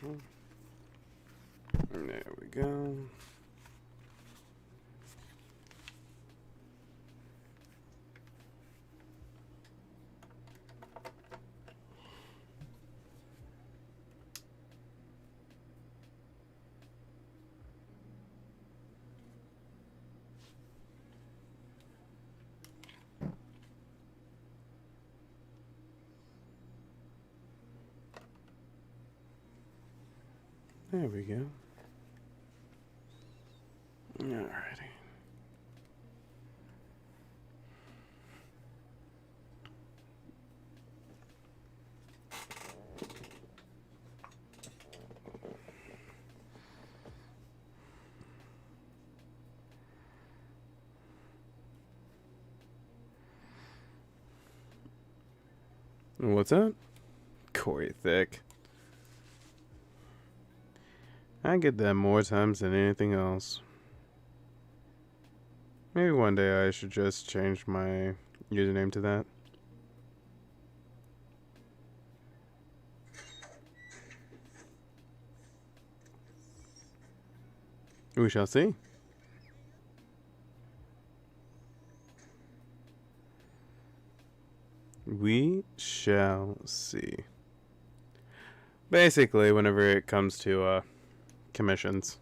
There we go. There we go. Alrighty. What's that? Corythec. I get that more times than anything else. Maybe one day I should just change my username to that. We shall see. We shall see. Basically, whenever it comes to commissions.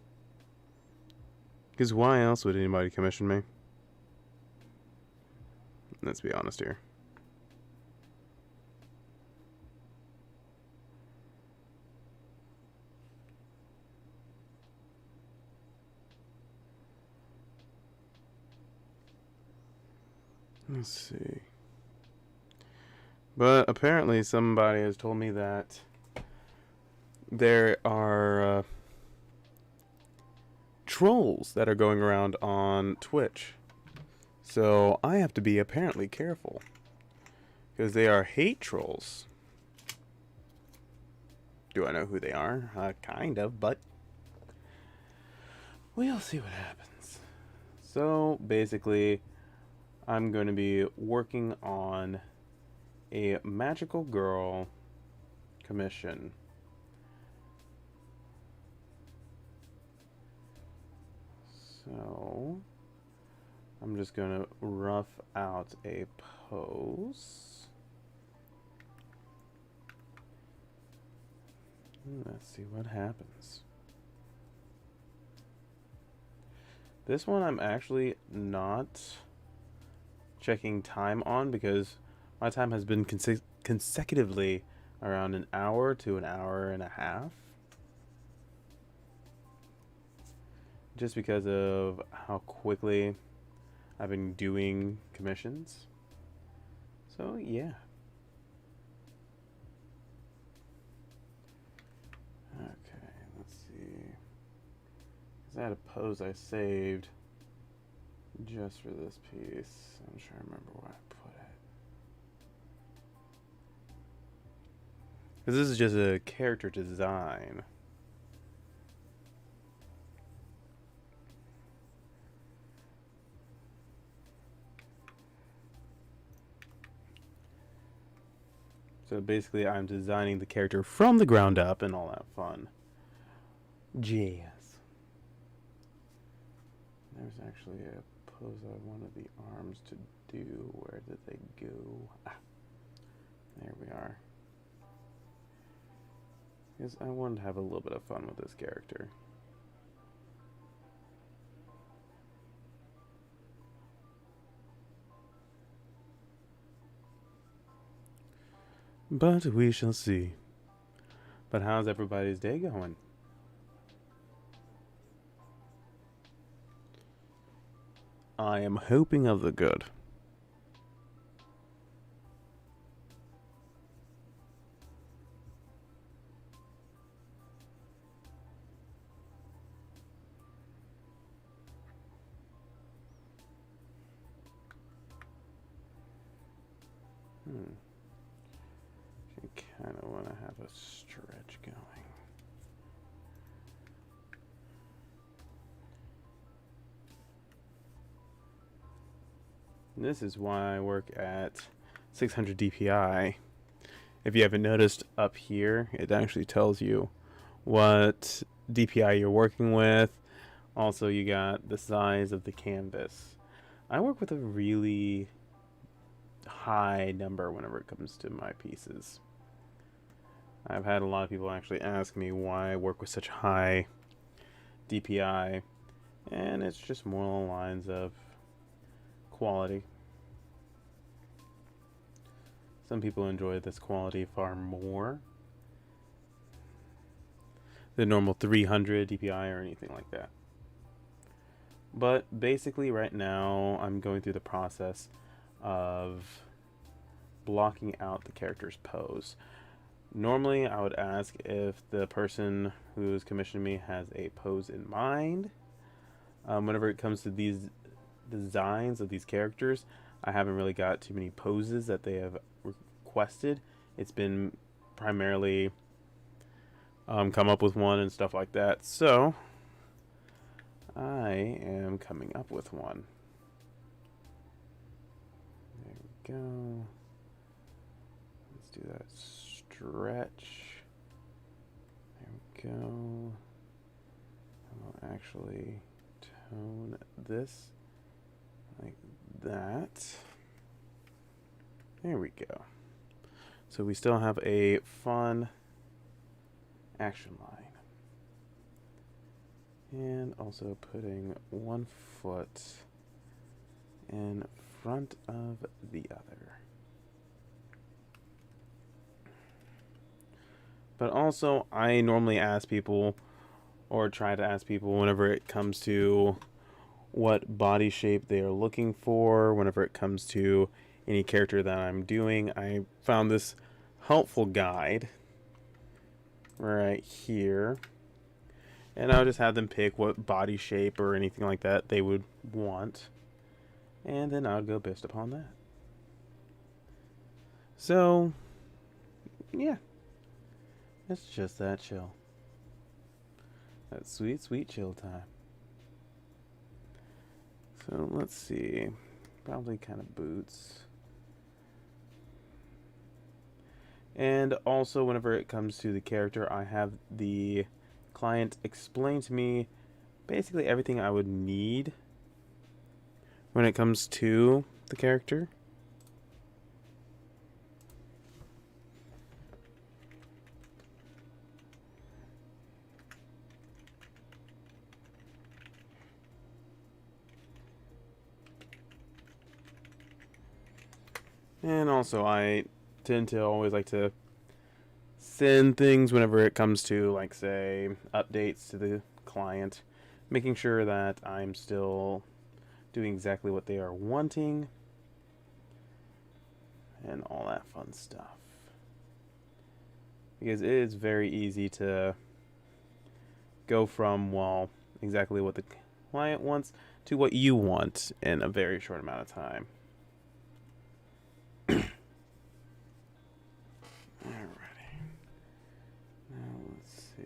Because why else would anybody commission me? Let's be honest here. Let's see. But apparently somebody has told me that there are trolls that are going around on Twitch. So I have to be apparently careful. Because they are hate trolls. Do I know who they are? Kind of, but we'll see what happens. So basically, I'm going to be working on a magical girl commission. So I'm just going to rough out a pose. Let's see what happens. This one I'm actually not checking time on because my time has been consecutively around an hour to an hour and a half. Just because of how quickly I've been doing commissions. So yeah. Okay, let's see. Because I had a pose I saved just for this piece. I'm trying to remember where I put it. Because this is just a character design. So basically I'm designing the character from the ground up and all that fun. Jeez. There's actually a pose I wanted the arms to do. Where did they go? Ah, there we are. Because I wanted to have a little bit of fun with this character. But we shall see. But how's everybody's day going? I am hoping of the good. I kind of want to have a stretch going. And this is why I work at 600 DPI. If you haven't noticed up here, it actually tells you what DPI you're working with. Also, you got the size of the canvas. I work with a really high number whenever it comes to my pieces. I've had a lot of people actually ask me why I work with such high DPI, and it's just more along the lines of quality. Some people enjoy this quality far more than normal 300 DPI or anything like that. But basically right now I'm going through the process of blocking out the character's pose. Normally I would ask if the person who's commissioning me has a pose in mind. Whenever it comes to these designs of these characters, I haven't really got too many poses that they have requested. It's been primarily come up with one and stuff like that. So I am coming up with one. There we go. Let's do that stretch. There we go. I'll actually tone this like that. There we go. So we still have a fun action line. And also putting one foot in front of the other. But also, I normally ask people, or try to ask people whenever it comes to what body shape they are looking for, whenever it comes to any character that I'm doing. I found this helpful guide right here. And I'll just have them pick what body shape or anything like that they would want. And then I'll go based upon that. So, yeah. It's just that chill. That sweet, sweet chill time. So, let's see. Probably kind of boots. And also, whenever it comes to the character, I have the client explain to me basically everything I would need when it comes to the character. And also, I tend to always like to send things whenever it comes to, like, say, updates to the client, making sure that I'm still doing exactly what they are wanting, and all that fun stuff. Because it is very easy to go from, well, exactly what the client wants to what you want in a very short amount of time. Alrighty. Now let's see.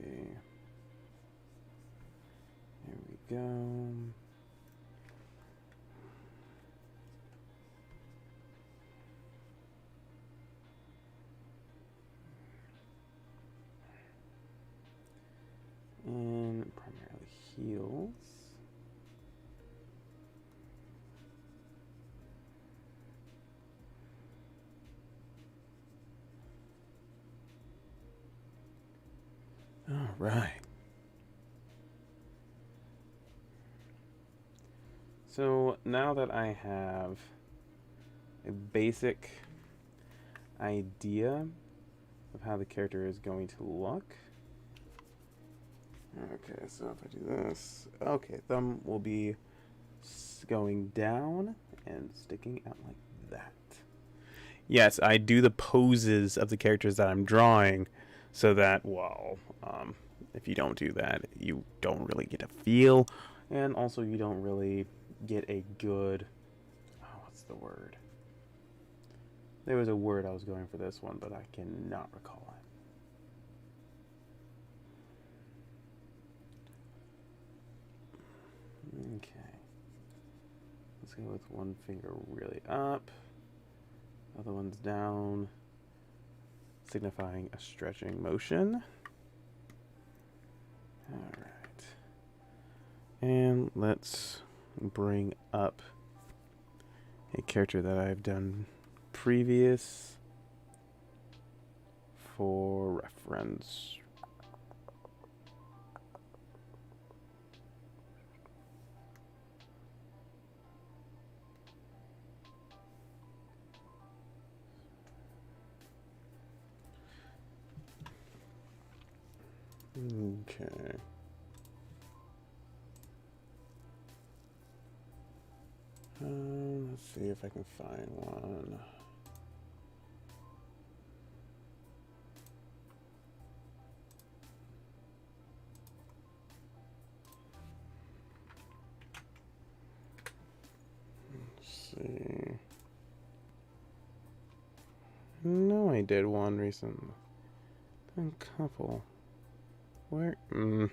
Here we go. And primarily heels. All right. So now that I have a basic idea of how the character is going to look. Okay, so if I do this, okay, thumb will be going down and sticking out like that. Yes, I do the poses of the characters that I'm drawing so that, well, if you don't do that, you don't really get a feel, and also you don't really get a good, what's the word? There was a word I was going for this one, but I cannot recall it. Okay. Let's go with one finger really up, other one's down, signifying a stretching motion. And let's bring up a character that I've done previous for reference. Okay. Let's see if I can find one. Let's see. No, I did one recently. A couple. Where? Oh,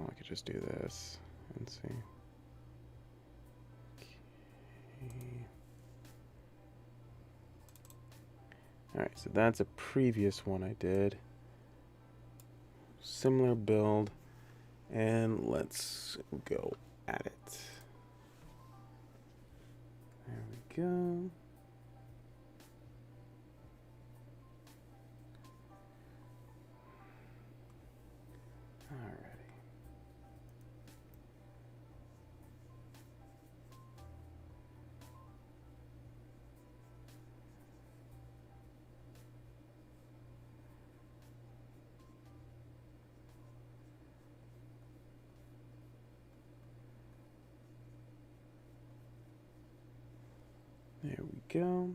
I could just do this and see. Okay. Alright, so that's a previous one I did. Similar build. And let's go at it. There we go. Alrighty. There we go.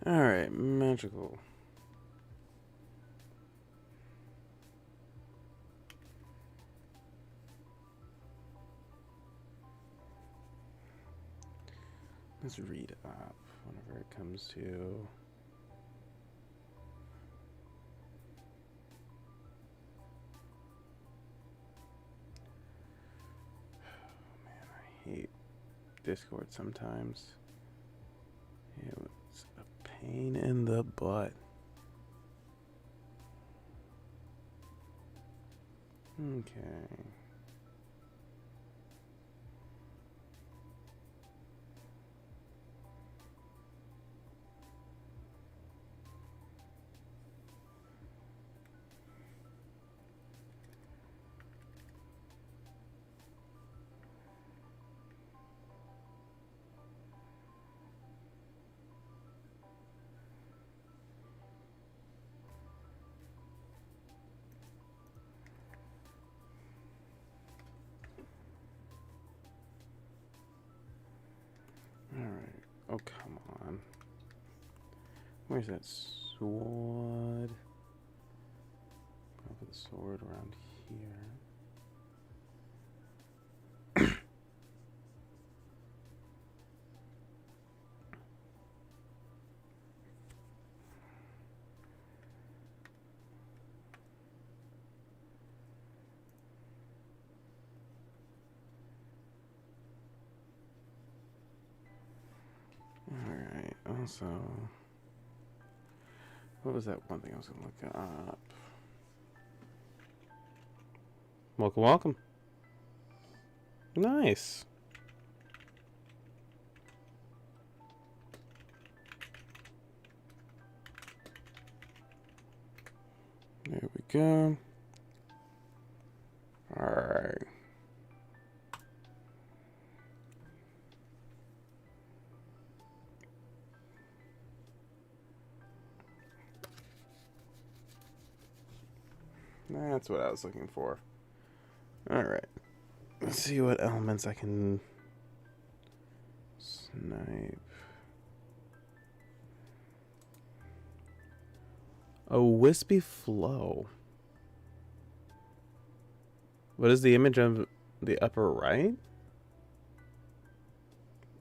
Alright, magical. Let's read up whenever it comes to. Oh man, I hate Discord sometimes. It's a pain in the butt. Okay. Alright. Oh, come on. Where's that sword? I'll put the sword around here. Alright, also, what was that one thing I was going to look up? Welcome, welcome. Nice. There we go. Alright. That's what I was looking for. Alright. Let's see what elements I can snipe. A wispy flow. What is the image of the upper right?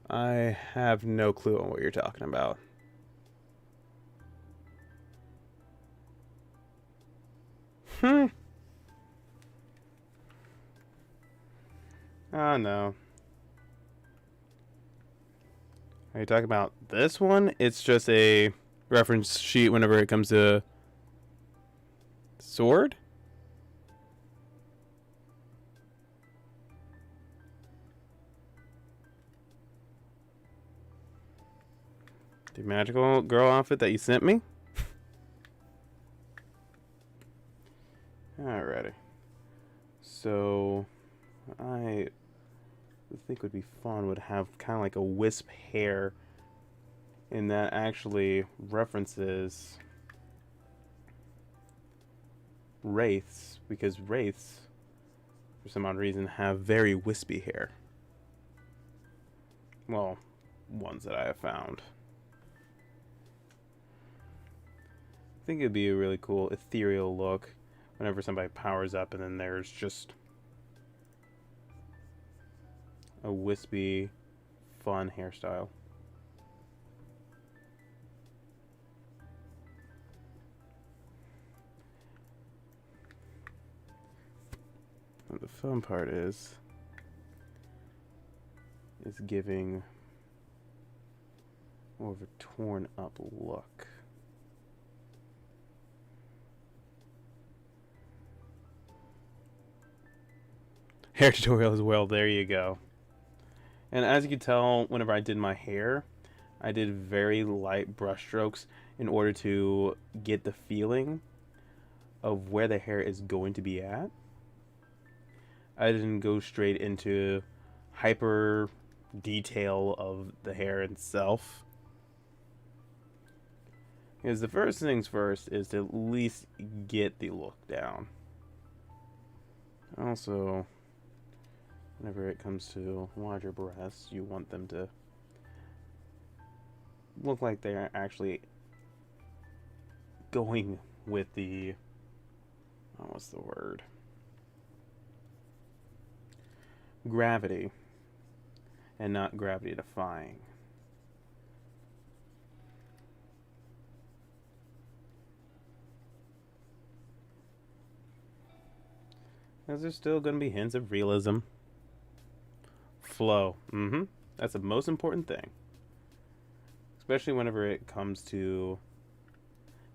I have no clue on what you're talking about. Hmm. Oh no. Are you talking about this one? It's just a reference sheet whenever it comes to sword? The magical girl outfit that you sent me? Alrighty. So, I think would be fun would have kind of like a wisp hair, and that actually references wraiths, because wraiths, for some odd reason, have very wispy hair. Well, ones that I have found. I think it'd be a really cool ethereal look whenever somebody powers up and then there's just a wispy, fun hairstyle. And the fun part is giving more of a torn up look. Hair tutorial as well, there you go. And as you can tell, whenever I did my hair, I did very light brush strokes in order to get the feeling of where the hair is going to be at. I didn't go straight into hyper detail of the hair itself. Because the first things first is to at least get the look down. Also, whenever it comes to larger breasts, you want them to look like they're actually going with the, what's the word? Gravity, and not gravity defying. Because there's still going to be hints of realism. Flow. That's the most important thing. Especially whenever it comes to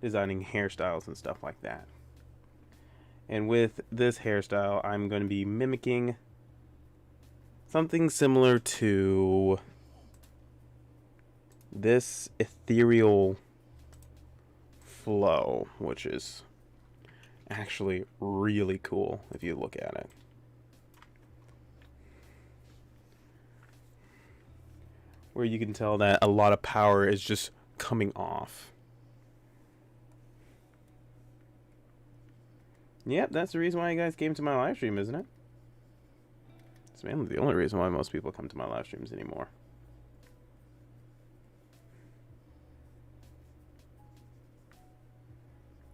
designing hairstyles and stuff like that. And with this hairstyle, I'm going to be mimicking something similar to this ethereal flow, which is actually really cool if you look at it. Where you can tell that a lot of power is just coming off. Yep, that's the reason why you guys came to my live stream, isn't it? It's mainly the only reason why most people come to my live streams anymore.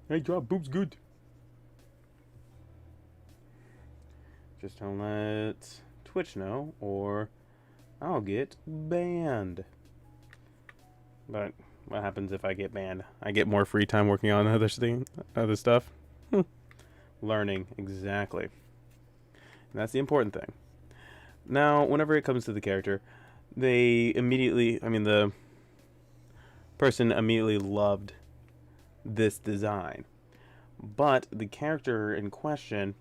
Hey, drop boobs good. Just don't let Twitch know, or I'll get banned. But what happens if I get banned? I get more free time working on other stuff. Learning, exactly. And that's the important thing. Now, whenever it comes to the character, the person immediately loved this design. But the character in question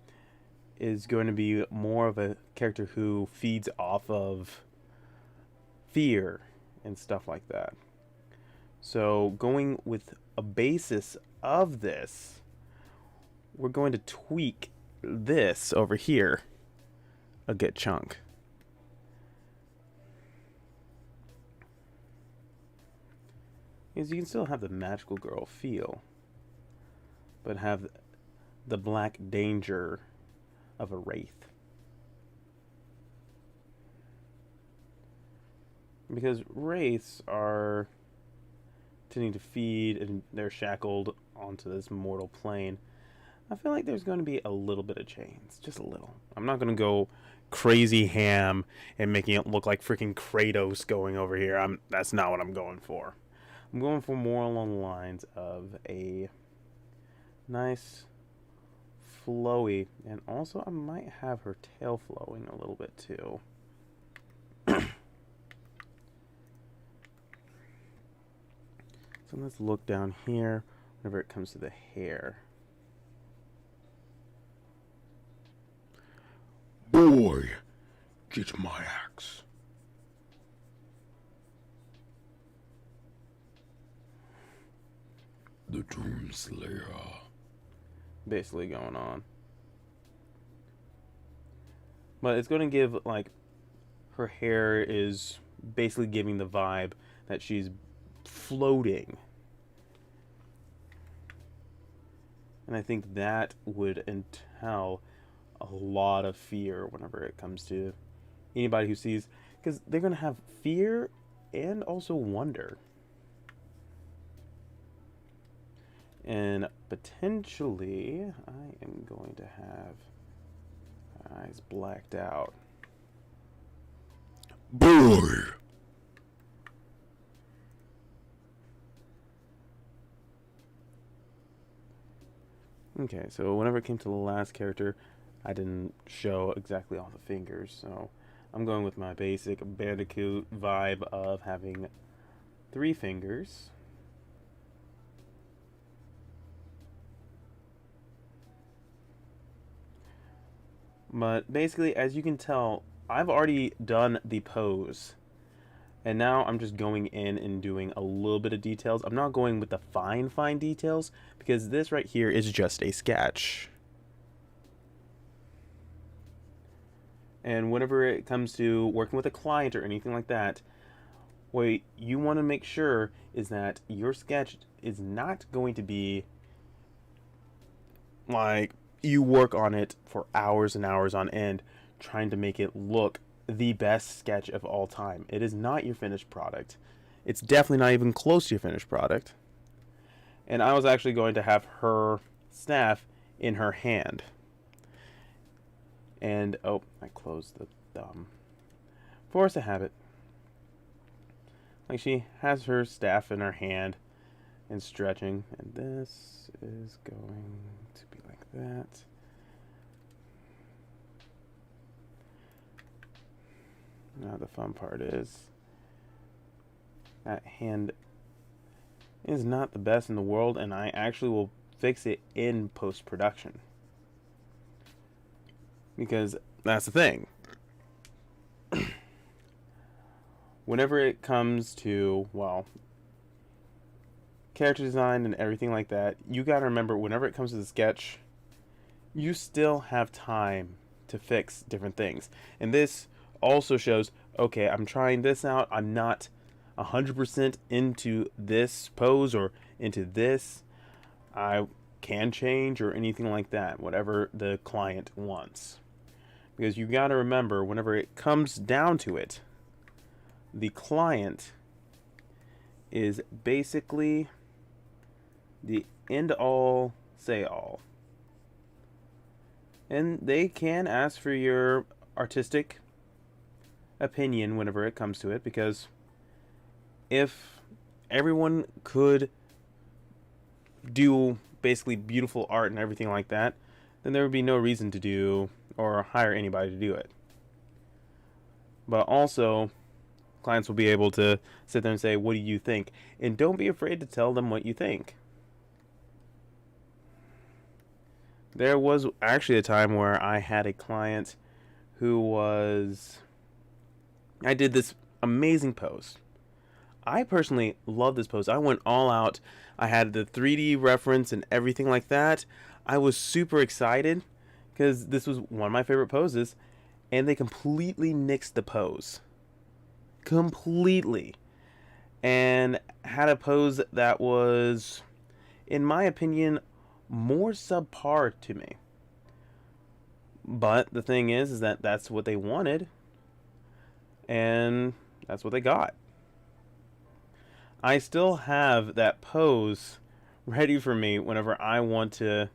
is going to be more of a character who feeds off of fear and stuff like that. So going with a basis of this, we're going to tweak this over here a good chunk. Because you can still have the magical girl feel, but have the black danger of a wraith. Because wraiths are tending to feed and they're shackled onto this mortal plane. I feel like there's going to be a little bit of change, just a little. I'm not going to go crazy ham and making it look like freaking Kratos going over here. That's not what I'm going for. I'm going for more along the lines of a nice flowy, and also I might have her tail flowing a little bit too. So let's look down here whenever it comes to the hair. Boy, get my axe. The Doomslayer. Basically going on. But it's going to give, like, her hair is basically giving the vibe that she's floating. And I think that would entail a lot of fear whenever it comes to anybody who sees, because they're going to have fear and also wonder. And potentially, I am going to have eyes blacked out. Boy! Okay, so whenever it came to the last character, I didn't show exactly all the fingers, so I'm going with my basic Bandicoot vibe of having 3 fingers. But basically, as you can tell, I've already done the pose. And now I'm just going in and doing a little bit of details. I'm not going with the fine details, because this right here is just a sketch. And whenever it comes to working with a client or anything like that, what you want to make sure is that your sketch is not going to be like you work on it for hours and hours on end trying to make it look the best sketch of all time. It is not your finished product. It's definitely not even close to your finished product. And I was actually going to have her staff in her hand. And, oh, I closed the force of habit. Like, she has her staff in her hand and stretching. And this is going to be like that. Now the fun part is that hand is not the best in the world, and I actually will fix it in post-production. Because that's the thing. Whenever it comes to, well, character design and everything like that, you gotta remember, whenever it comes to the sketch, you still have time to fix different things. And this also shows, okay, I'm trying this out. I'm not 100% into this pose or into this. I can change or anything like that, whatever the client wants. Because you got to remember, whenever it comes down to it, the client is basically the end all, say all. And they can ask for your artistic opinion whenever it comes to it, because if everyone could do basically beautiful art and everything like that, then there would be no reason to do or hire anybody to do it. But also, clients will be able to sit there and say, what do you think? And don't be afraid to tell them what you think. There was actually a time where I had a client who was... I did this amazing pose. I personally love this pose. I went all out. I had the 3D reference and everything like that. I was super excited because this was one of my favorite poses, and they completely nixed the pose. Completely. And had a pose that was, in my opinion, more subpar to me. But the thing is that that's what they wanted, and that's what they got. I still have that pose ready for me whenever I want to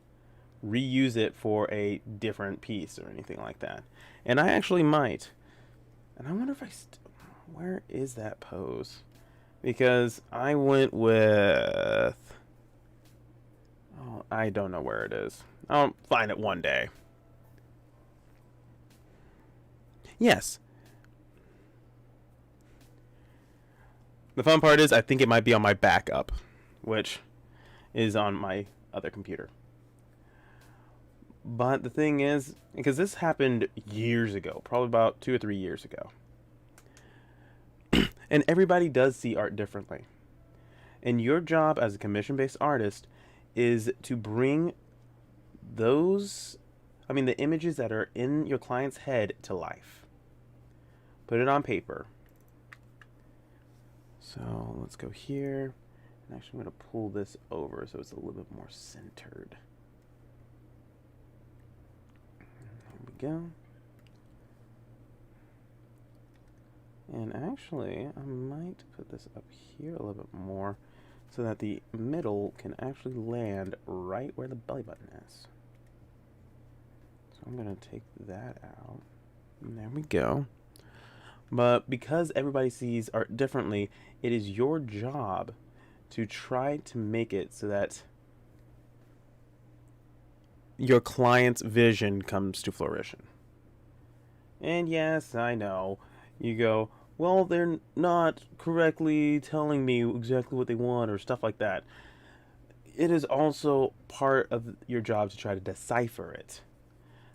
reuse it for a different piece or anything like that. And I actually might. And I wonder if where is that pose? Because I went with... Oh, I don't know where it is. I'll find it one day. Yes. The fun part is I think it might be on my backup, which is on my other computer. But the thing is, because this happened years ago, probably about 2 or 3 years ago. And everybody does see art differently. And your job as a commission-based artist is to bring the images that are in your client's head to life. Put it on paper. So let's go here. And actually, I'm going to pull this over so it's a little bit more centered. There we go. And actually, I might put this up here a little bit more so that the middle can actually land right where the belly button is. So I'm going to take that out. And there we go. But because everybody sees art differently, it is your job to try to make it so that your client's vision comes to fruition. And yes, I know. You go, well, they're not correctly telling me exactly what they want or stuff like that. It is also part of your job to try to decipher it.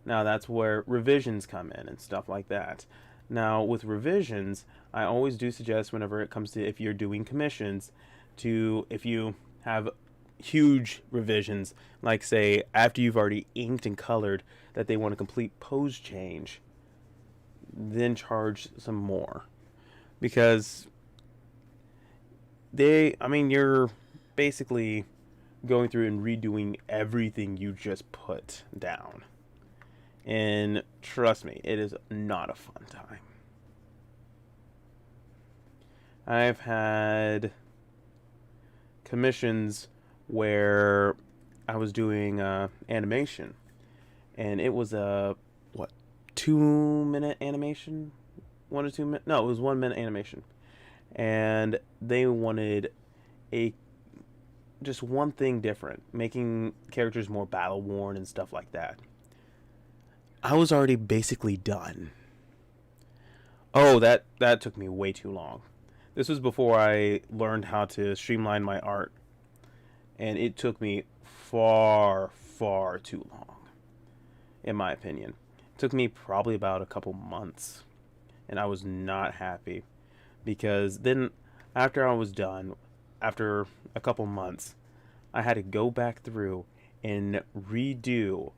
Now, that's where revisions come in and stuff like that. Now, with revisions, I always do suggest whenever it comes to if you're doing commissions, if you have huge revisions, like say after you've already inked and colored that they want a complete pose change, then charge some more. Because you're basically going through and redoing everything you just put down. And trust me, it is not a fun time. I've had commissions where I was doing animation, and it was a 2-minute animation, 1 to 2 minutes. No, it was 1 minute animation, and they wanted just one thing different, making characters more battle worn and stuff like that. I was already basically done. Oh, that took me way too long. This was before I learned how to streamline my art, and it took me far, far too long, in my opinion. It took me probably about a couple months, and I was not happy, because then after I was done, after a couple months, I had to go back through and redo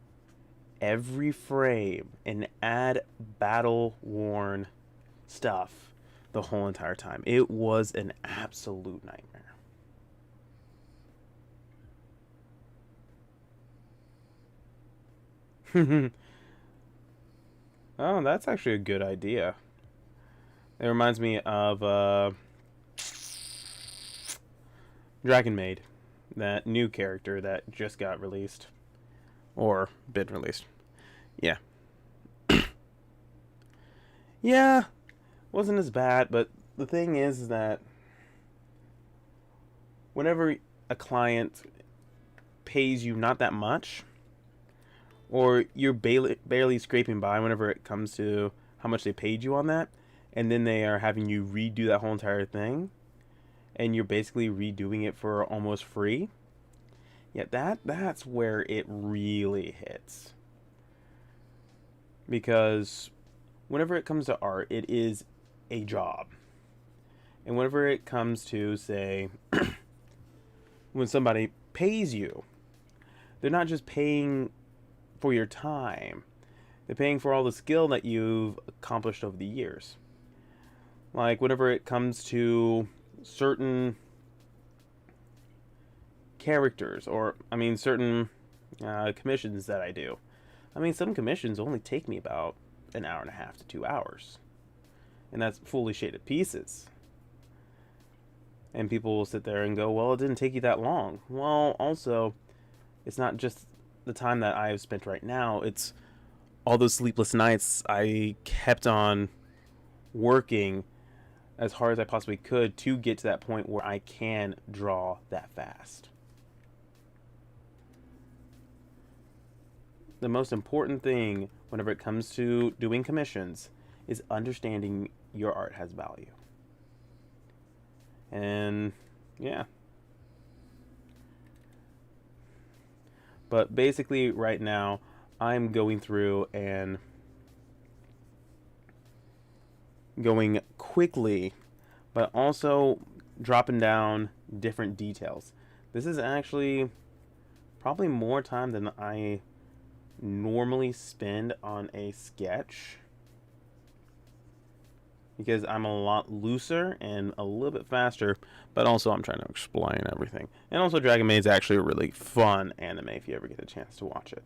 every frame and add battle worn stuff the whole entire time. It was an absolute nightmare. Oh, that's actually a good idea. It reminds me of Dragon Maid, that new character that just got released. Or been released. Yeah. Yeah, wasn't as bad, but the thing is that whenever a client pays you not that much, or you're barely scraping by whenever it comes to how much they paid you on that, and then they are having you redo that whole entire thing, and you're basically redoing it for almost free, yeah, that's where it really hits. Because whenever it comes to art, it is a job. And whenever it comes to, say, when somebody pays you, they're not just paying for your time. They're paying for all the skill that you've accomplished over the years. Like, whenever it comes to certain characters, or, certain commissions that I do. Some commissions only take me about an hour and a half to 2 hours. And that's fully shaded pieces. And people will sit there and go, well, it didn't take you that long. Well, also, it's not just the time that I have spent right now, it's all those sleepless nights. I kept on working as hard as I possibly could to get to that point where I can draw that fast. The most important thing whenever it comes to doing commissions is understanding your art has value. And yeah. But basically, right now, I'm going through and going quickly, but also dropping down different details. This is actually probably more time than I normally spend on a sketch because I'm a lot looser and a little bit faster, but also I'm trying to explain everything. And also, Dragon Maid is actually a really fun anime if you ever get the chance to watch it.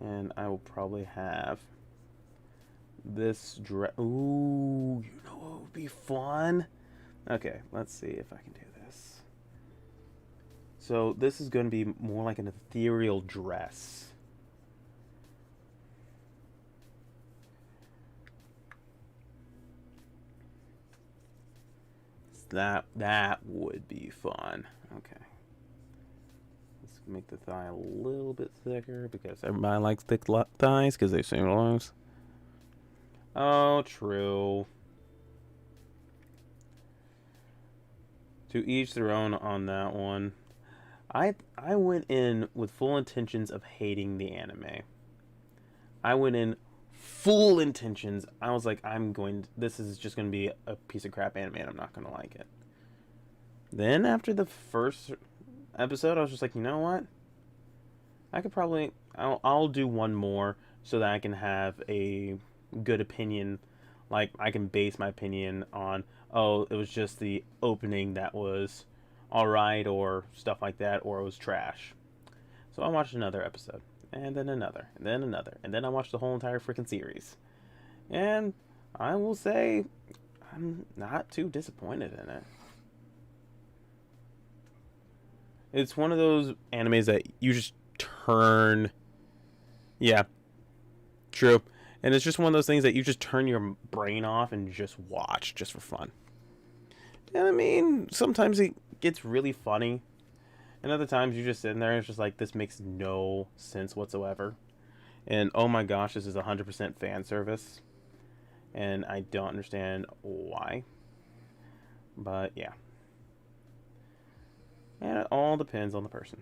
And I will probably have this dress. Ooh, you know what would be fun? Okay, let's see if I can do this. So this is going to be more like an ethereal dress. That would be fun. Okay. Let's make the thigh a little bit thicker because everybody likes thick thighs because they seem loose. Oh, true. To each their own on that one. I went in with full intentions of hating the anime. I went in full intentions. I was like, this is just going to be a piece of crap anime and I'm not going to like it. Then after the first episode, I was just like, you know what? I could probably, I'll do one more so that I can have a good opinion. Like, I can base my opinion on, oh, it was just the opening that was alright or stuff like that, or it was trash. So I watched another episode, and then another, and then another, and then I watched the whole entire freaking series. And I will say, I'm not too disappointed in it. It's one of those animes that you just turn. Yeah, true. And it's just one of those things that you just turn your brain off and just watch just for fun. And I mean, sometimes it gets really funny. And other times you just sit in there and it's just like, this makes no sense whatsoever. And oh my gosh, this is 100% fan service. And I don't understand why. But yeah. And it all depends on the person.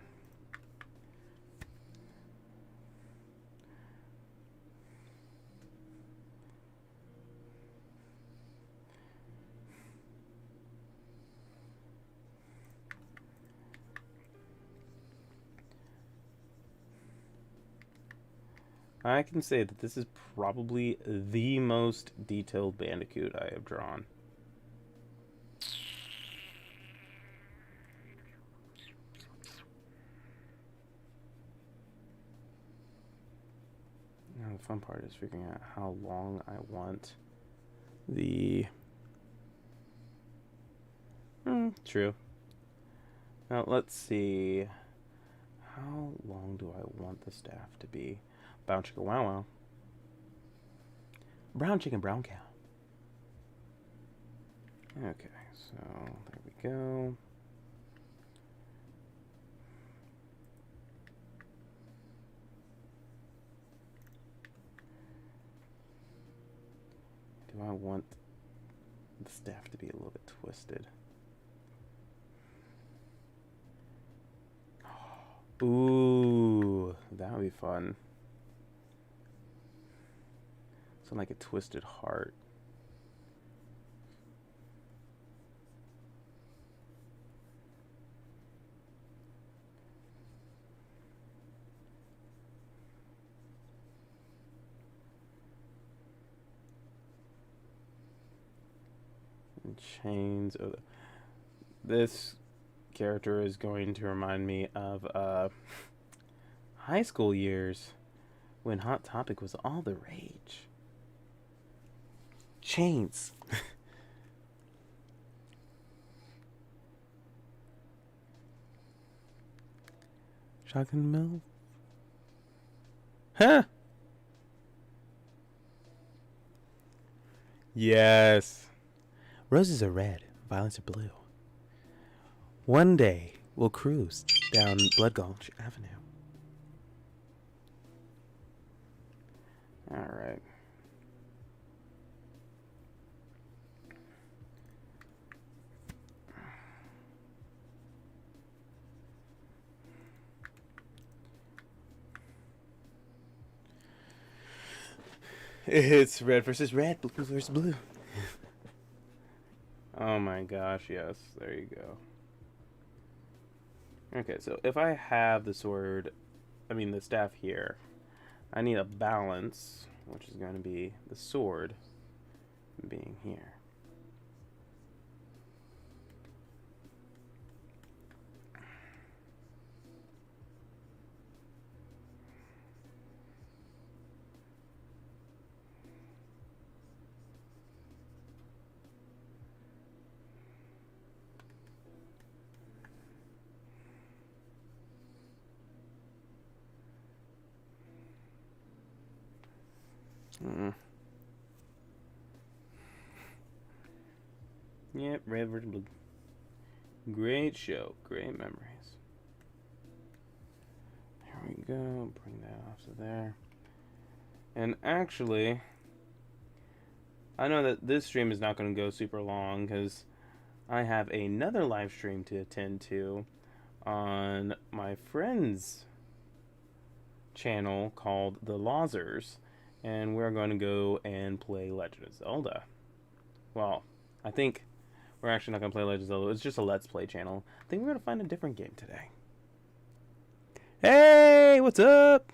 I can say that this is probably the most detailed Bandicoot I have drawn. Now the fun part is figuring out how long I want the... true. Now let's see. How long do I want the staff to be? Brown chicken wow wow. Brown chicken brown cow. Okay, so there we go. Do I want the staff to be a little bit twisted? Ooh, that would be fun. So like a twisted heart. And chains. Oh, this character is going to remind me of high school years when Hot Topic was all the rage. Chains. Shotgun mill. Huh? Yes. Roses are red, violets are blue. One day we'll cruise down Blood Gulch Avenue. All right. It's red versus red, blue versus blue. Oh my gosh, yes. There you go. Okay, so if I have the sword, the staff here, I need a balance, which is going to be the sword being here. Yep, red versus blue. Great show, great memories. There we go. Bring that off to there. And actually, I know that this stream is not going to go super long because I have another live stream to attend to on my friend's channel called The Lawsers, and we're going to go and play Legend of Zelda. Well, I think we're actually not going to play Legend of Zelda. It's just a Let's Play channel. I think we're going to find a different game today. Hey, what's up?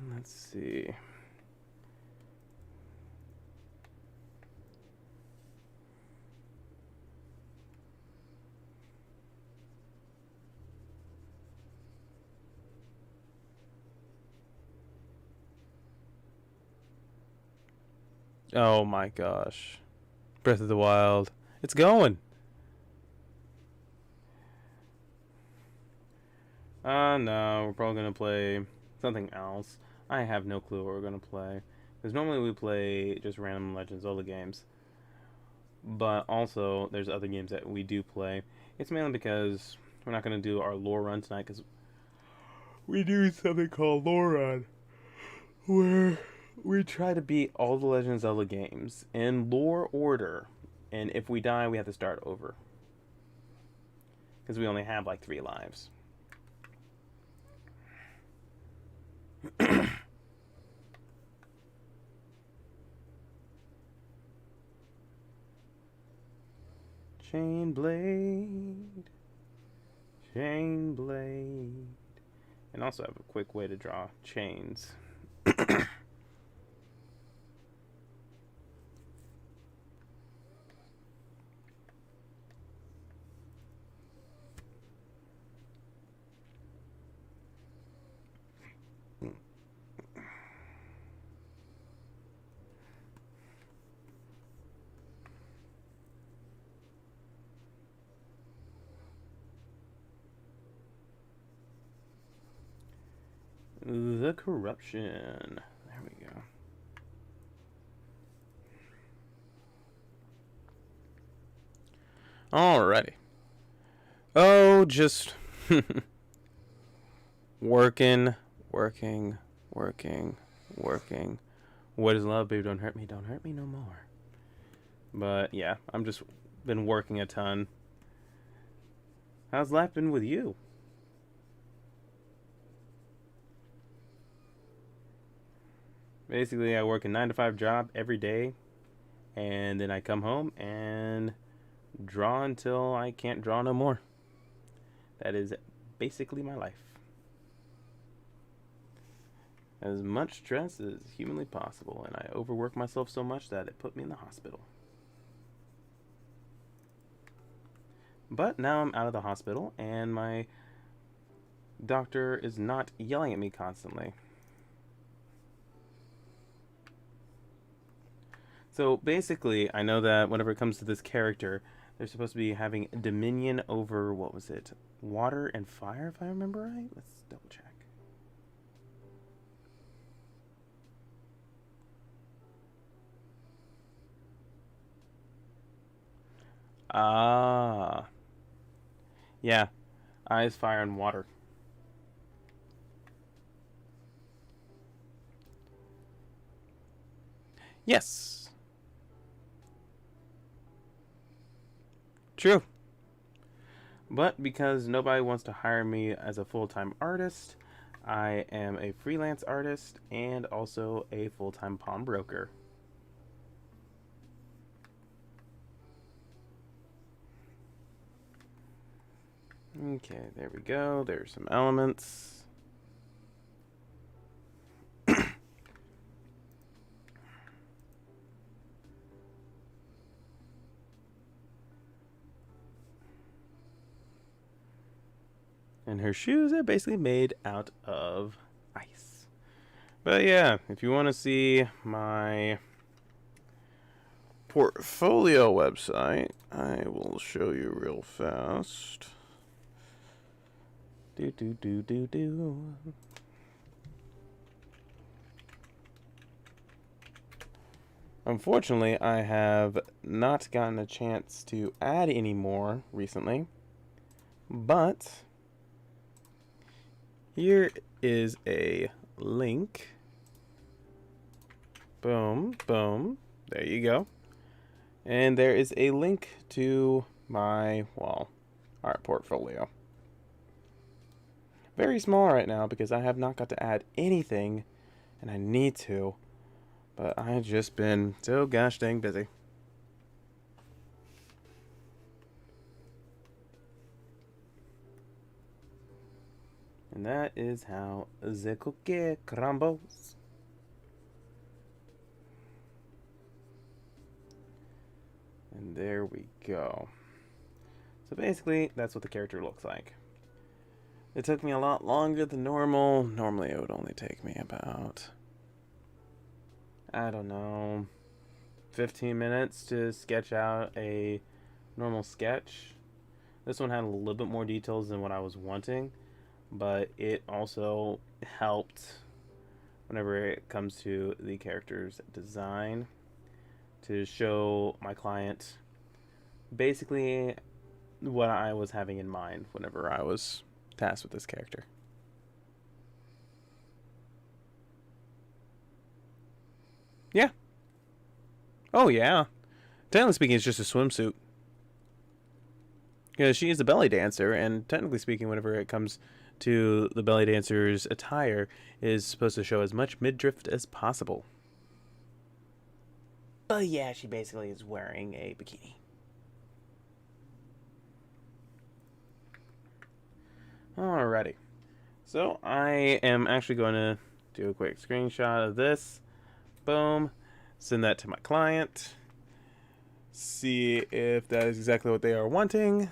Let's see. Oh my gosh. Breath of the Wild. It's going. No, we're probably going to play something else. I have no clue what we're going to play. Because normally we play just random Legend of Zelda games. But also, there's other games that we do play. It's mainly because we're not going to do our lore run tonight because we do something called lore run, where we try to beat all the Legend of Zelda games in lore order. And if we die, we have to start over. Because we only have like 3 lives. Chain blade, chain blade, and also have a quick way to draw chains. The corruption. There we go. Alrighty. Oh, just working. What is love, baby? Don't hurt me no more. But yeah, I'm just been working a ton. How's life been with you? Basically, I work a 9-to-5 job every day, and then I come home and draw until I can't draw no more. That is basically my life. As much stress as humanly possible, and I overwork myself so much that it put me in the hospital. But now I'm out of the hospital, and my Doctor is not yelling at me constantly. So basically, I know that whenever it comes to this character, they're supposed to be having dominion over, what was it? Water and fire, if I remember right? Let's double check. Ah. Yeah. Ice, fire, and water. Yes. True. But because nobody wants to hire me as a full-time artist, I am a freelance artist and also a full-time pawnbroker. Okay, there we go. There's some elements. And her shoes are basically made out of ice. But yeah, if you want to see my portfolio website, I will show you real fast. Do. Unfortunately, I have not gotten a chance to add any more recently, but here is a link. Boom, boom. There you go. And there is a link to my, well, art portfolio. Very small right now because I have not got to add anything, and I need to. But I've just been so gosh dang busy. And that is how the cookie crumbles. And there we go. So basically, that's what the character looks like. It took me a lot longer than normal. Normally it would only take me about, I don't know, 15 minutes to sketch out a normal sketch. This one had a little bit more details than what I was wanting, but it also helped whenever it comes to the character's design to show my client basically what I was having in mind whenever I was tasked with this character. Yeah. Oh, yeah. Technically speaking, it's just a swimsuit. Because she is a belly dancer, and technically speaking, whenever it comes to the belly dancer's attire, is supposed to show as much midriff as possible. But yeah, she basically is wearing a bikini. Alrighty. So I am actually going to do a quick screenshot of this. Boom. Send that to my client. See if that is exactly what they are wanting.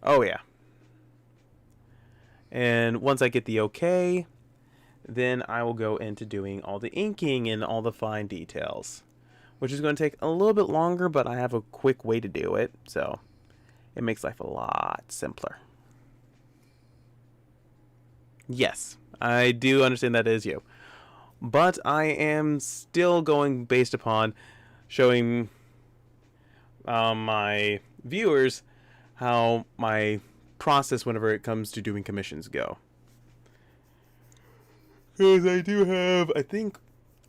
Oh yeah. And once I get the okay, then I will go into doing all the inking and all the fine details, which is going to take a little bit longer, but I have a quick way to do it, so it makes life a lot simpler. Yes, I do understand that is you. But I am still going based upon showing my viewers how my process whenever it comes to doing commissions go. Because I do have, I think,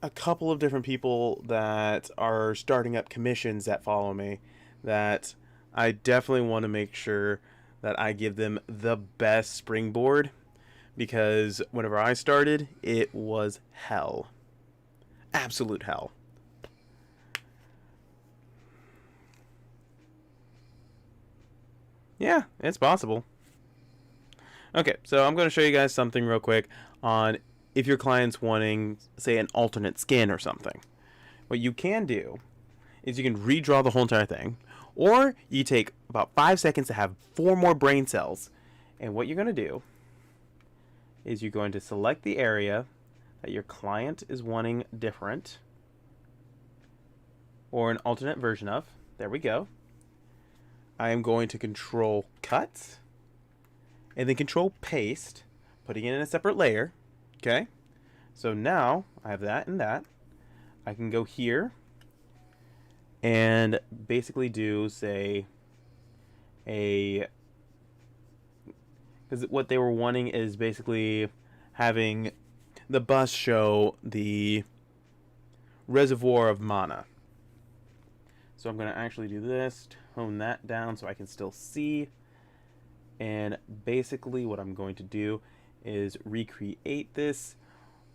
a couple of different people that are starting up commissions that follow me that I definitely want to make sure that I give them the best springboard, because whenever I started, it was hell. Absolute hell. Yeah, it's possible. Okay, so I'm going to show you guys something real quick on if your client's wanting, say, an alternate skin or something. What you can do is you can redraw the whole entire thing, or you take about 5 seconds to have 4 more brain cells, And what you're going to do is you're going to select the area that your client is wanting different, or an alternate version of. There we go. I am going to control cut and then control paste, putting it in a separate layer. Okay. So now I have that and that. I can go here and basically do, say, because what they were wanting is basically having the bus show the reservoir of mana. So I'm going to actually do this, hone that down so I can still see. And basically what I'm going to do is recreate this,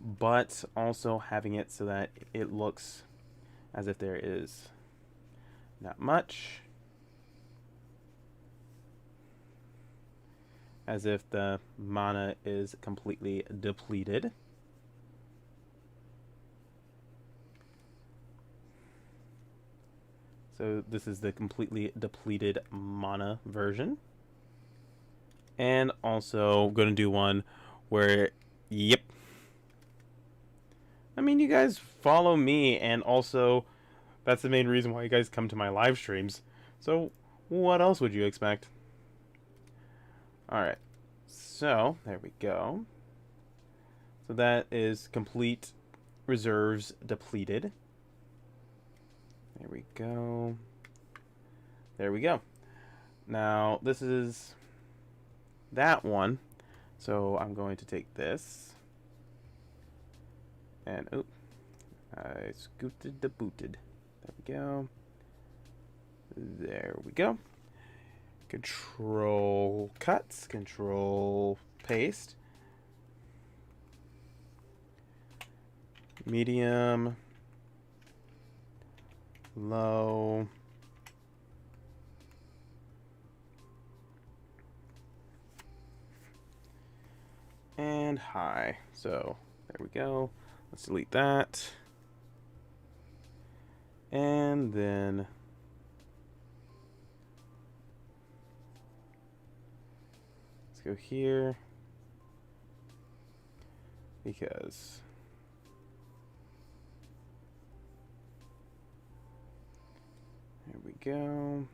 but also having it so that it looks as if there is not much. As if the mana is completely depleted. So this is the completely depleted mana version. And also going to do one where, yep. I mean, you guys follow me, and also that's the main reason why you guys come to my live streams. So what else would you expect? Alright, so there we go. So that is complete reserves depleted. There we go. There we go. Now, this is that one. So I'm going to take this. And, oop. I scooted the booted. There we go. There we go. Control cuts. Control paste. Medium. Low, and high. So there we go. Let's delete that. And then let's go here, because there we go.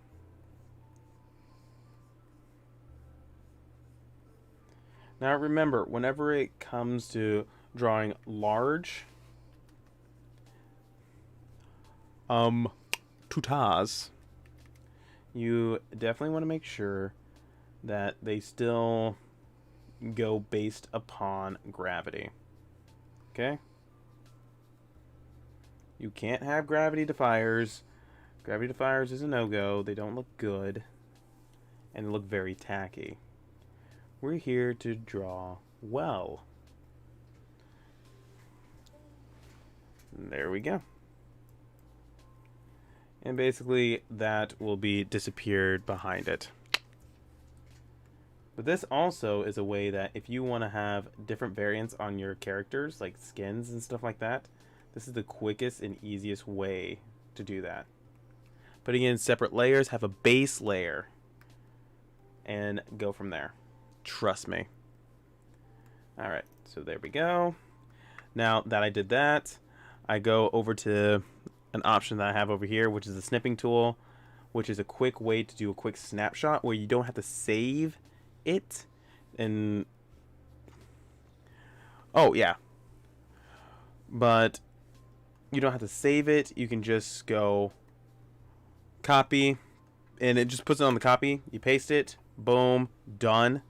Now remember, whenever it comes to drawing large tutas, you definitely want to make sure that they still go based upon gravity. Okay? You can't have gravity defiers. Gravity defiers is a no-go. They don't look good. And they look very tacky. We're here to draw well. There we go. And basically that will be disappeared behind it. But this also is a way that if you want to have different variants on your characters, like skins and stuff like that, this is the quickest and easiest way to do that. Putting in separate layers, have a base layer, and go from there. Trust me. Alright, so there we go. Now that I did that, I go over to an option that I have over here, which is the snipping tool, which is a quick way to do a quick snapshot where you don't have to save it. And oh yeah, but you don't have to save it. You can just go copy, and it just puts it on the copy. You paste it, boom, done.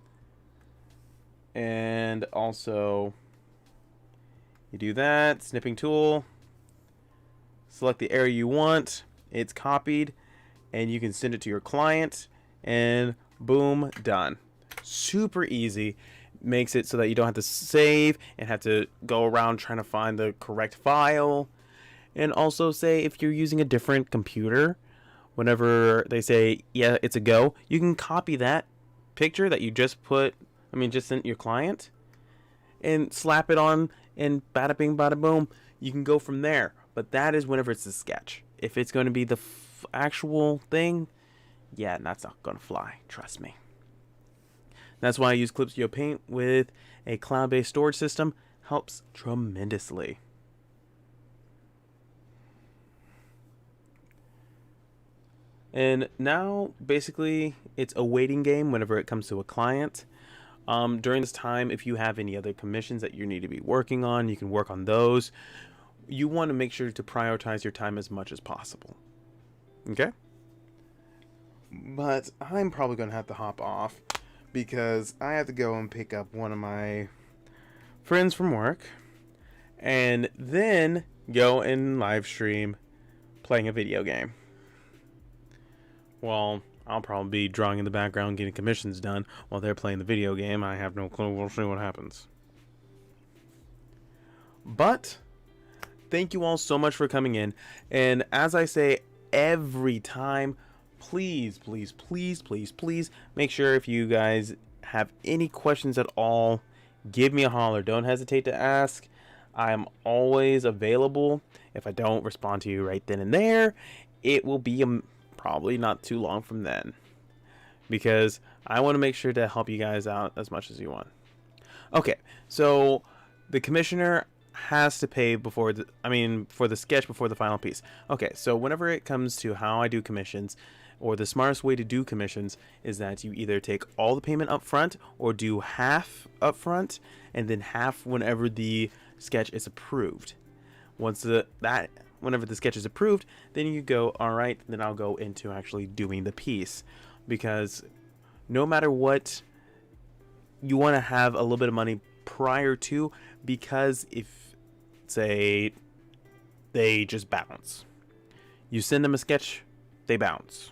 And also you do that, snipping tool, select the area you want, it's copied, and you can send it to your client, and boom, done. Super easy. Makes it so that you don't have to save and have to go around trying to find the correct file. And also, say if you're using a different computer, whenever they say, yeah, it's a go, you can copy that picture that you just just sent your client, and slap it on, and bada bing, bada boom, you can go from there. But that is whenever it's a sketch. If it's going to be the actual thing, yeah, that's not going to fly. Trust me. That's why I use Clip Paint with a cloud-based storage system. Helps tremendously. And now, basically, it's a waiting game whenever it comes to a client. During this time, if you have any other commissions that you need to be working on, you can work on those. You want to make sure to prioritize your time as much as possible. Okay? But I'm probably going to have to hop off because I have to go and pick up one of my friends from work and then go and live stream playing a video game. Well, I'll probably be drawing in the background getting commissions done while they're playing the video game. I have no clue. We'll see what happens. But thank you all so much for coming in. And as I say every time, please, please, please, please, please make sure if you guys have any questions at all, give me a holler. Don't hesitate to ask. I'm always available. If I don't respond to you right then and there, it will be probably not too long from then, because I want to make sure to help you guys out as much as you want. Okay, so the commissioner has to pay before for the sketch before the final piece. Okay, so whenever it comes to how I do commissions, or the smartest way to do commissions, is that you either take all the payment up front or do half up front and then half whenever the sketch is approved. Whenever the sketch is approved, then you go, all right, then I'll go into actually doing the piece. Because no matter what, you want to have a little bit of money prior to, because if, say, they just bounce. You send them a sketch, they bounce.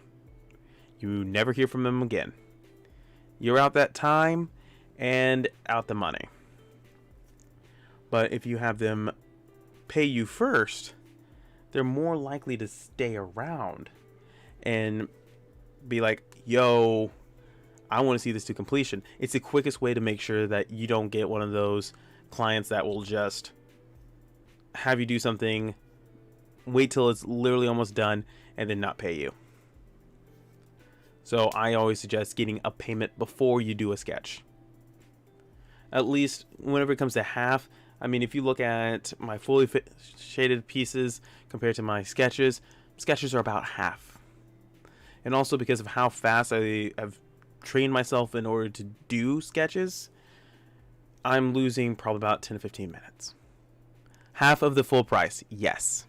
You never hear from them again. You're out that time and out the money. But if you have them pay you first, they're more likely to stay around and be like, yo, I want to see this to completion. It's the quickest way to make sure that you don't get one of those clients that will just have you do something, wait till it's literally almost done, and then not pay you. So I always suggest getting a payment before you do a sketch. At least whenever it comes to half, I mean, if you look at my fully shaded pieces compared to my sketches, sketches are about half. And also because of how fast I have trained myself in order to do sketches, I'm losing probably about 10 to 15 minutes. Half of the full price, yes.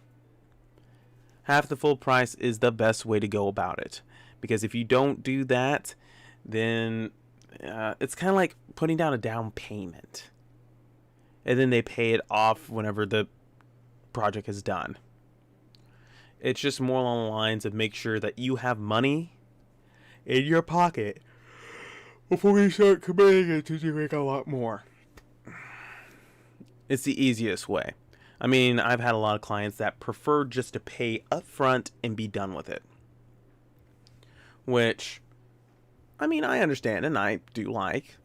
Half the full price is the best way to go about it. Because if you don't do that, then it's kind of like putting down a down payment. And then they pay it off whenever the project is done. It's just more along the lines of make sure that you have money in your pocket before you start committing it to doing a lot more. It's the easiest way. I mean, I've had a lot of clients that prefer just to pay up front and be done with it. Which, I mean, I understand and I do like.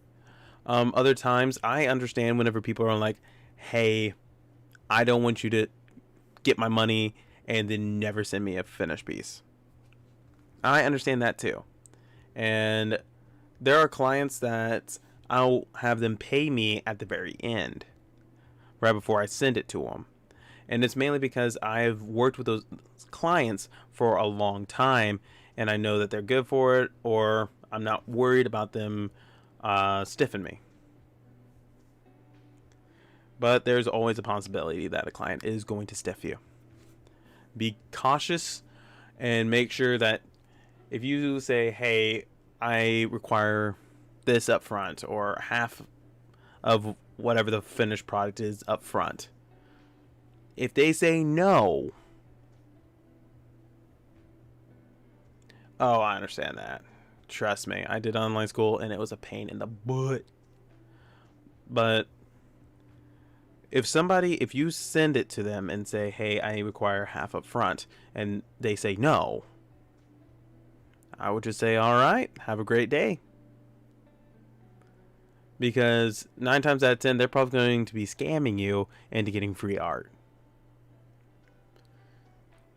Other times, I understand whenever people are like, hey, I don't want you to get my money and then never send me a finished piece. I understand that too. And there are clients that I'll have them pay me at the very end, right before I send it to them. And it's mainly because I've worked with those clients for a long time and I know that they're good for it, or I'm not worried about them stiffen me. But there's always a possibility that a client is going to stiff you. Be cautious and make sure that if you say, hey, I require this up front, or half of whatever the finished product is up front, if they say no, oh, I understand that. Trust me, I did online school and it was a pain in the butt. But if you send it to them and say, hey, I require half up front, and they say no, I would just say, all right, have a great day. Because 9 times out of 10, they're probably going to be scamming you into getting free art.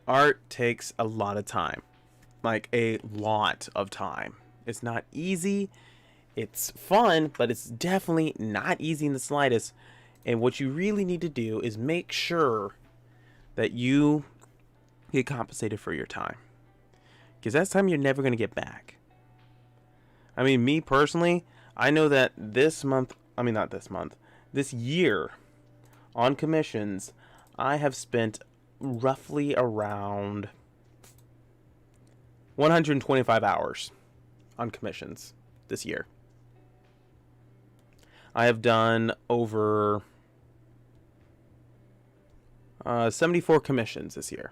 Art takes a lot of time. Like a lot of time. It's not easy. It's fun, but it's definitely not easy in the slightest. And what you really need to do is make sure that you get compensated for your time. Because that's time you're never going to get back. I mean, me personally, I know that this month, I mean, not this month, this year on commissions, I have spent roughly around 125 hours on commissions this year. I have done over 74 commissions this year.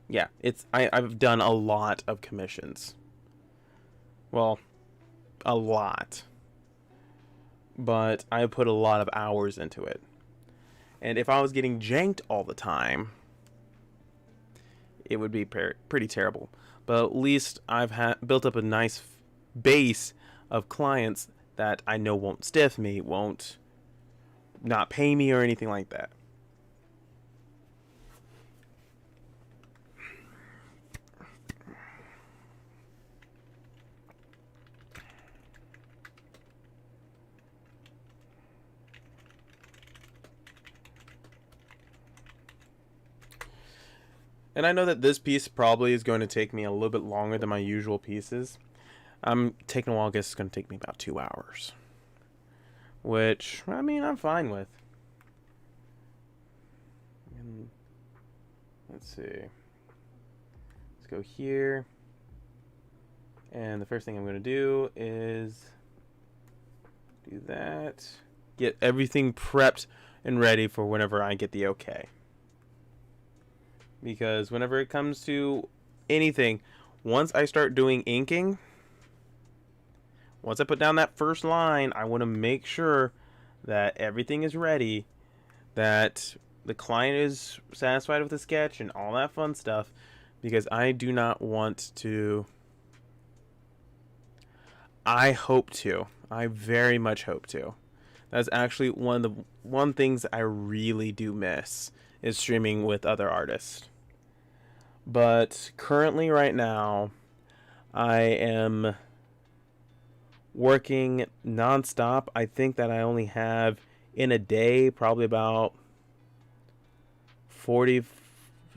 Yeah, I've done a lot of commissions. Well, a lot. But I put a lot of hours into it. And if I was getting janked all the time, it would be pretty terrible. But at least I've built up a nice base of clients that I know won't stiff me, won't not pay me or anything like that. And I know that this piece probably is going to take me a little bit longer than my usual pieces. I'm taking a while. I guess it's going to take me about 2 hours. Which, I mean, I'm fine with. And let's see. Let's go here. And the first thing I'm going to do is do that. Get everything prepped and ready for whenever I get the okay. Because whenever it comes to anything, once I start doing inking, once I put down that first line, I want to make sure that everything is ready, that the client is satisfied with the sketch and all that fun stuff, because I do not want to... I very much hope to. That's actually one things I really do miss is streaming with other artists. But currently right now, I am working nonstop. I think that I only have in a day probably about 40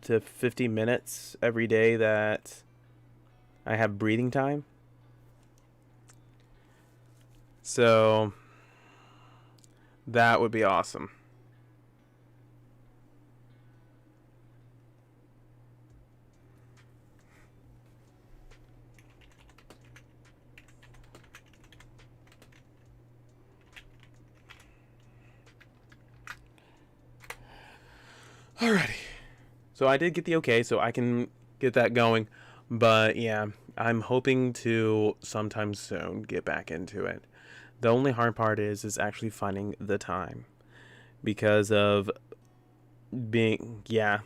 to 50 minutes every day that I have breathing time. So that would be awesome. Alrighty. So I did get the okay, so I can get that going. But yeah, I'm hoping to sometime soon get back into it. The only hard part is actually finding the time. Because of being, yeah.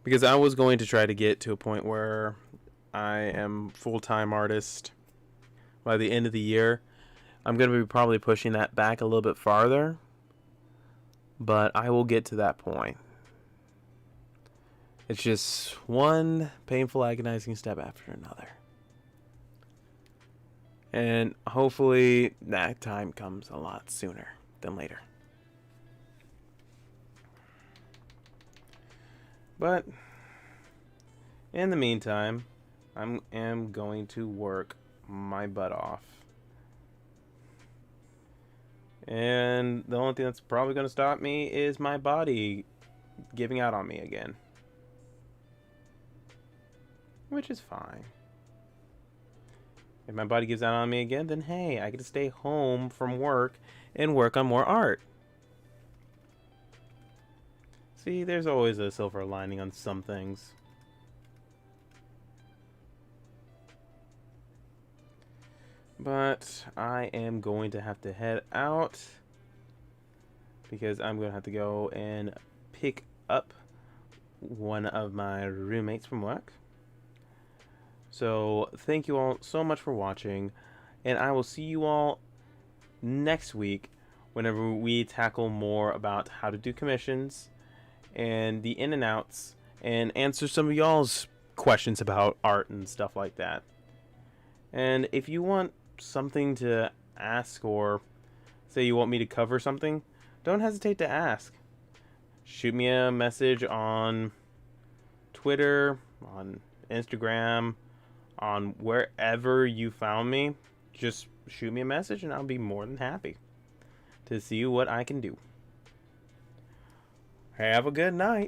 Because I was going to try to get to a point where I am full-time artist by the end of the year. I'm going to be probably pushing that back a little bit farther. But I will get to that point. It's just one painful, agonizing step after another. And hopefully that time comes a lot sooner than later. But in the meantime, I am going to work my butt off. And the only thing that's probably going to stop me is my body giving out on me again. Which is fine. If my body gives out on me again, then hey, I get to stay home from work and work on more art. See, there's always a silver lining on some things. But I am going to have to head out because I'm going to have to go and pick up one of my roommates from work. So thank you all so much for watching, and I will see you all next week whenever we tackle more about how to do commissions and the in and outs and answer some of y'all's questions about art and stuff like that. And if you want something to ask, or say you want me to cover something, don't hesitate to ask. Shoot me a message on Twitter, on Instagram, on wherever you found me. Just shoot me a message and I'll be more than happy to see what I can do. Have a good night.